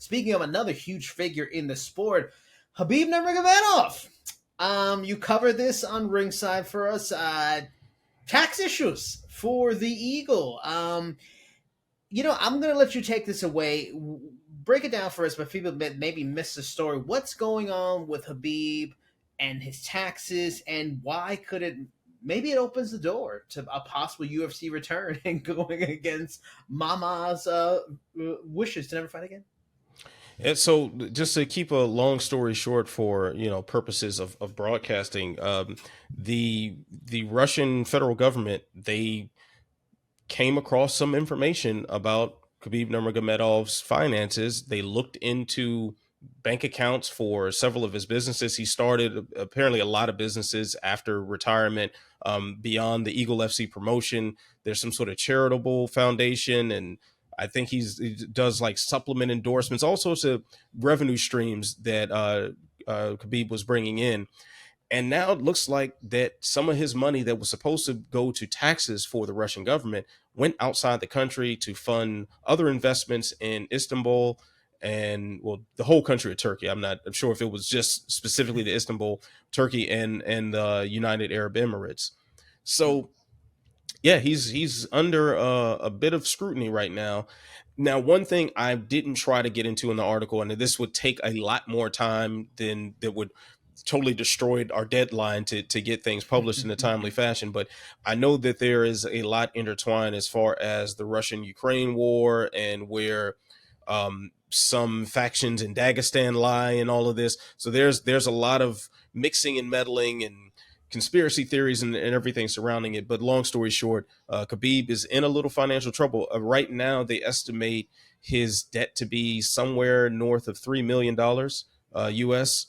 speaking of another huge figure in the sport, Khabib Nurmagomedov. You covered this on Ringside for us. Tax issues for the Eagle. I'm going to let you take this away. Break it down for us, but people maybe missed the story. What's going on with Khabib and his taxes, and why could it? Maybe it opens the door to a possible UFC return and going against Mama's wishes to never fight again. And so, just to keep a long story short, for purposes of broadcasting, the Russian federal government, they came across some information about Khabib Nurmagomedov's finances. They looked into bank accounts for several of his businesses. He started apparently a lot of businesses after retirement, beyond the Eagle FC promotion. There's some sort of charitable foundation, and I think he does like supplement endorsements, all sorts of revenue streams that Khabib was bringing in. And now it looks like that some of his money that was supposed to go to taxes for the Russian government went outside the country to fund other investments in Istanbul and, well, the whole country of Turkey. I'm sure if it was just specifically to Istanbul, Turkey, and the United Arab Emirates. So yeah, he's under a bit of scrutiny right now. Now, one thing I didn't try to get into in the article, and this would take a lot more time than that would totally destroyed our deadline to get things published in a timely fashion. But I know that there is a lot intertwined as far as the Russian-Ukraine war and where some factions in Dagestan lie and all of this. So there's a lot of mixing and meddling and conspiracy theories and everything surrounding it. But long story short, Khabib is in a little financial trouble. Right now, they estimate his debt to be somewhere north of $3 million US.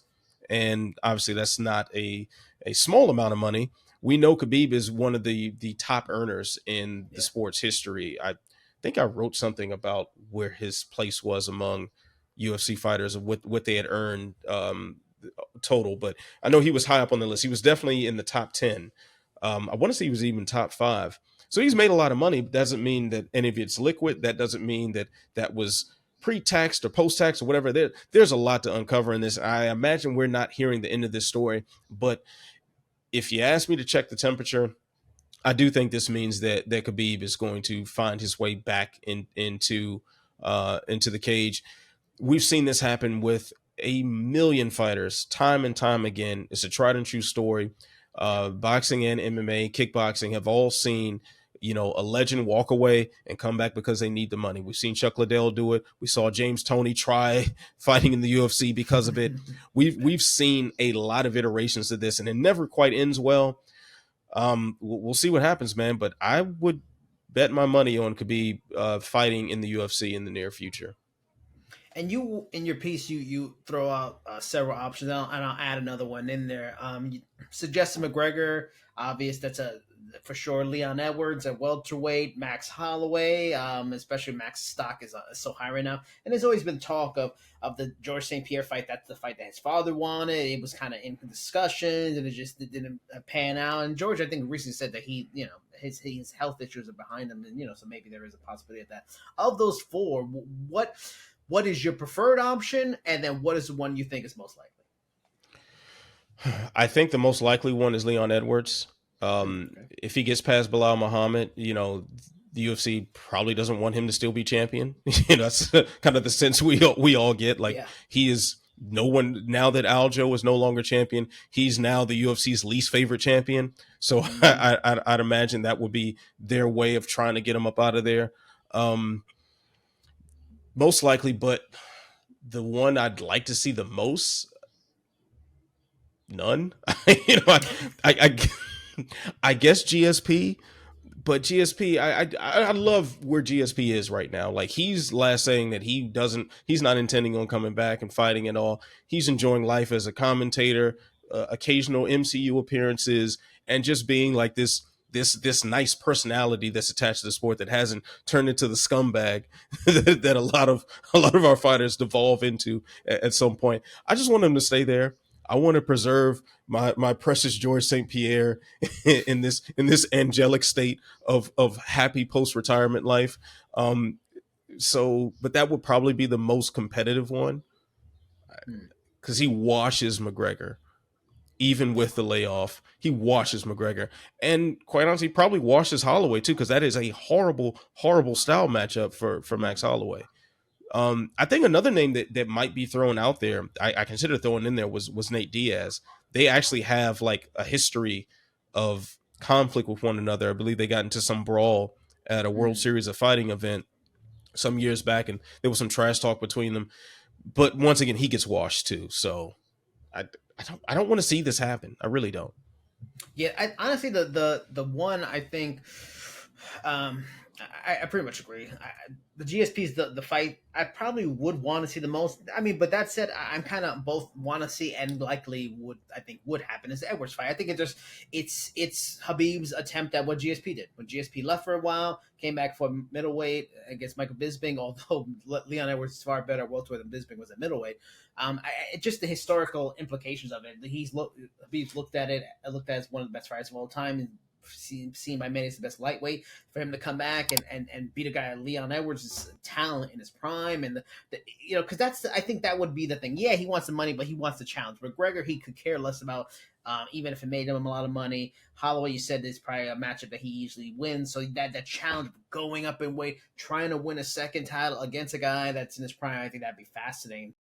And obviously, that's not a small amount of money. We know Khabib is one of the top earners in the sport's history. I think I wrote something about where his place was among UFC fighters of what they had earned total, but I know he was high up on the list. He was definitely in the top 10. I want to say he was even top 5. So he's made a lot of money. Doesn't mean that any of it's liquid. That doesn't mean that was pre-taxed or post-tax or whatever. There's a lot to uncover in this. I imagine we're not hearing the end of this story, but if you ask me to check the temperature, I do think this means that Khabib is going to find his way back into the cage. We've seen this happen with a million fighters time and time again. It's a tried and true story. Boxing and MMA, kickboxing have all seen, a legend walk away and come back because they need the money. We've seen Chuck Liddell do it. We saw James Toney try fighting in the UFC because of it. We've seen a lot of iterations of this, and it never quite ends well. We'll see what happens, man. But I would bet my money on Khabib fighting in the UFC in the near future. And you, in your piece, you throw out several options, and I'll add another one in there. You suggested McGregor, obvious. That's for sure. Leon Edwards at welterweight, Max Holloway, especially Max's stock is so high right now. And there's always been talk of the George St. Pierre fight. That's the fight that his father wanted. It was kind of in discussions, and it didn't pan out. And George, I think, recently said that he, his health issues are behind him, and so maybe there is a possibility of that. Of those four, what is your preferred option, and then what is the one you think is most likely? I think the most likely one is Leon Edwards. If he gets past Bilal Muhammad, the UFC probably doesn't want him to still be champion. That's kind of the sense we all get. Like, he is no one now that Aljo is no longer champion. He's now the UFC's least favorite champion. So I'd imagine that would be their way of trying to get him up out of there. Most likely, but the one I'd like to see the most, none. I guess GSP, but GSP, I love where GSP is right now. Like, he's last saying that he's not intending on coming back and fighting at all. He's enjoying life as a commentator, occasional MCU appearances, and just being like this nice personality that's attached to the sport that hasn't turned into the scumbag that a lot of our fighters devolve into at some point. I just want him to stay there. I want to preserve my precious George St. Pierre in this angelic state of happy post-retirement life. So, but that would probably be the most competitive one Hmm. because he washes McGregor. Even Yeah. with the layoff, he washes McGregor, and quite honestly, he probably washes Holloway too, because that is a horrible, horrible style matchup for Max Hmm. Holloway. I think another name that might be thrown out there, I consider throwing in there was Nate Diaz. They actually have like a history of conflict with one another. I believe they got into some brawl at a World Hmm. Series of Fighting event some years back, and there was some trash talk between them. But once again, he gets washed too. So I, I don't want to see this happen. I really don't. Yeah, honestly, the one I think, um, I pretty much agree. The GSP's the fight I probably would want to see the most. I mean, but that said, I'm kind of both want to see and likely would I think would happen is the Edwards fight. I think it's Habib's attempt at what GSP did when GSP left for a while, came back for middleweight against Michael Bisping. Although Leon Edwards is far better welterweight than Bisping was at middleweight. Just the historical implications of it. Habib's looked at it, looked at it as one of the best fighters of all time, and seen by many as the best lightweight. For him to come back and beat a guy like Leon Edwards' talent in his prime, and because I think that would be the thing. Yeah, he wants the money, but he wants the challenge. McGregor, he could care less about. Even if it made him a lot of money, Holloway, you said, is probably a matchup that he usually wins. So that challenge, going up in weight, trying to win a second title against a guy that's in his prime, I think that'd be fascinating.